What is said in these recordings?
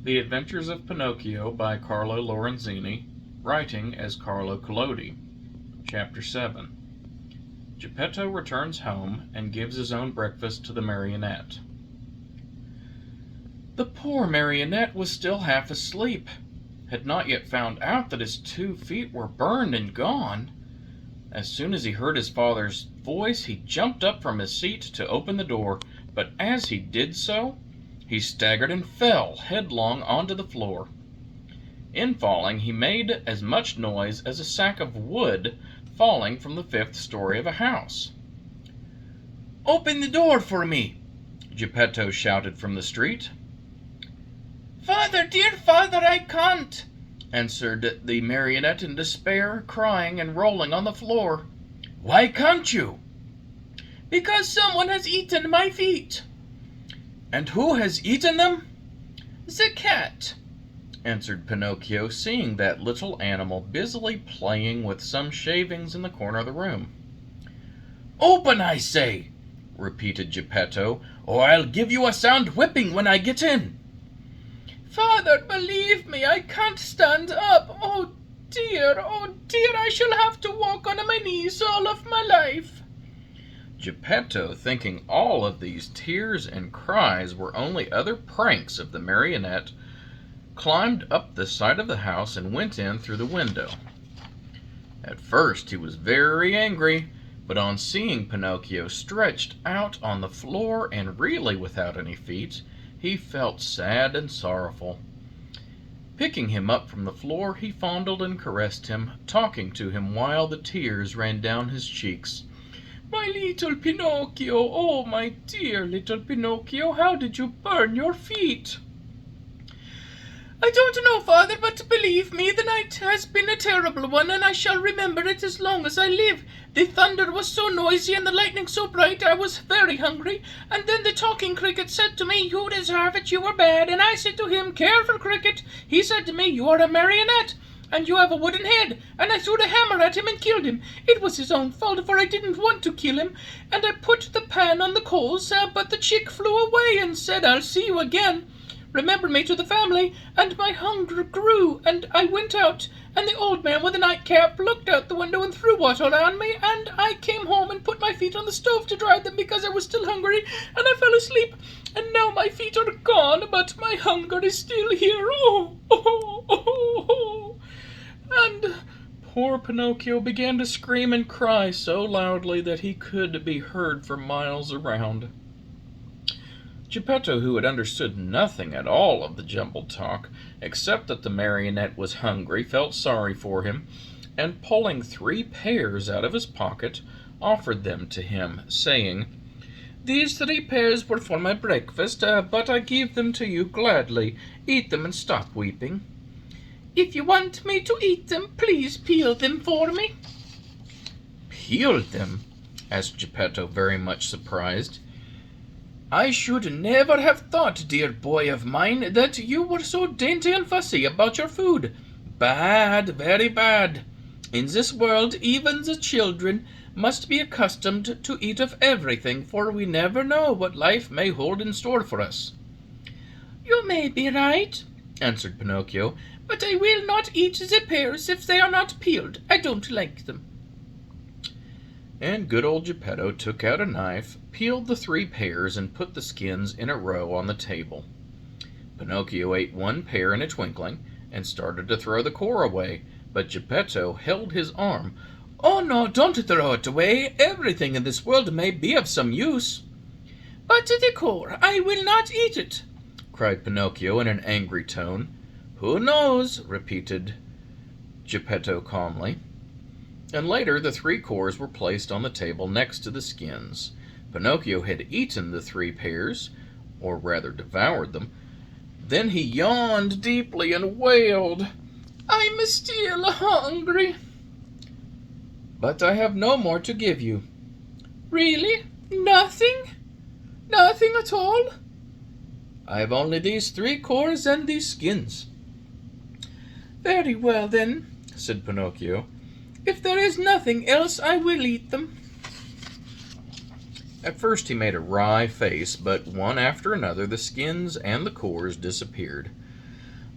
The Adventures of Pinocchio by Carlo Lorenzini, writing as Carlo Collodi. Chapter 7. Geppetto returns home and gives his own breakfast to the marionette. The poor marionette was still half asleep, had not yet found out that his 2 feet were burned and gone. As soon as he heard his father's voice, he jumped up from his seat to open the door, but as he did so, he staggered and fell headlong onto the floor. In falling, he made as much noise as a sack of wood falling from the 5th story of a house. "Open the door for me!" Geppetto shouted from the street. "Father, dear father, I can't," answered the marionette in despair, crying and rolling on the floor. "Why can't you?" "Because someone has eaten my feet." "And who has eaten them?" "The cat," answered Pinocchio, seeing that little animal busily playing with some shavings in the corner of the room. "Open, I say," repeated Geppetto, "or I'll give you a sound whipping when I get in." "Father, believe me, I can't stand up. Oh dear, I shall have to walk on my knees all of my life." Geppetto, thinking all of these tears and cries were only other pranks of the marionette, climbed up the side of the house and went in through the window. At first he was very angry, but on seeing Pinocchio stretched out on the floor and really without any feet, he felt sad and sorrowful. Picking him up from the floor, he fondled and caressed him, talking to him while the tears ran down his cheeks. "My little Pinocchio, oh my dear little Pinocchio, how did you burn your feet?" "I don't know, father, but believe me, the night has been a terrible one, and I shall remember it as long as I live. The thunder was so noisy and the lightning so bright, I was very hungry, and then the talking cricket said to me, 'You deserve it, you were bad,' and I said to him, 'Careful, cricket.' He said to me, 'You are a marionette, and you have a wooden head,' and I threw the hammer at him and killed him. It was his own fault, for I didn't want to kill him, and I put the pan on the coals, but the chick flew away and said, 'I'll see you again.' Remember me to the family, and my hunger grew, and I went out, and the old man with the nightcap looked out the window and threw water on me, and I came home and put my feet on the stove to dry them because I was still hungry, and I fell asleep, and now my feet are gone, but my hunger is still here. Oh, oh, oh, oh." And poor Pinocchio began to scream and cry so loudly that he could be heard for miles around. Geppetto, who had understood nothing at all of the jumbled talk, except that the marionette was hungry, felt sorry for him, and pulling 3 pears out of his pocket, offered them to him, saying, "These 3 pears were for my breakfast, but I give them to you gladly. Eat them and stop weeping." "If you want me to eat them, please peel them for me." "Peel them?" asked Geppetto, very much surprised. "I should never have thought, dear boy of mine, that you were so dainty and fussy about your food. Bad, very bad. In this world, even the children must be accustomed to eat of everything, for we never know what life may hold in store for us." "You may be right," answered Pinocchio, "but I will not eat the pears if they are not peeled. I don't like them." And good old Geppetto took out a knife, peeled the 3 pears, and put the skins in a row on the table. Pinocchio ate 1 pear in a twinkling, and started to throw the core away, but Geppetto held his arm. "Oh no, don't throw it away. Everything in this world may be of some use." "But the core, I will not eat it," cried Pinocchio in an angry tone. "Who knows?" repeated Geppetto calmly. And later the 3 cores were placed on the table next to the skins. Pinocchio had eaten the 3 pears, or rather devoured them. Then he yawned deeply and wailed, "I'm still hungry." "But I have no more to give you." "Really? Nothing? Nothing at all?" "I have only these 3 cores and these skins." "Very well, then," said Pinocchio. "If there is nothing else, I will eat them." At first he made a wry face, but one after another the skins and the cores disappeared.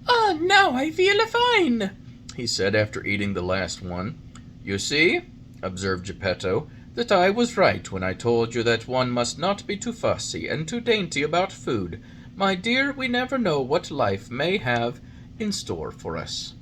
"Ah, now I feel fine," he said after eating the last one. "You see," observed Geppetto, "that I was right when I told you that one must not be too fussy and too dainty about food. My dear, we never know what life may have in store for us."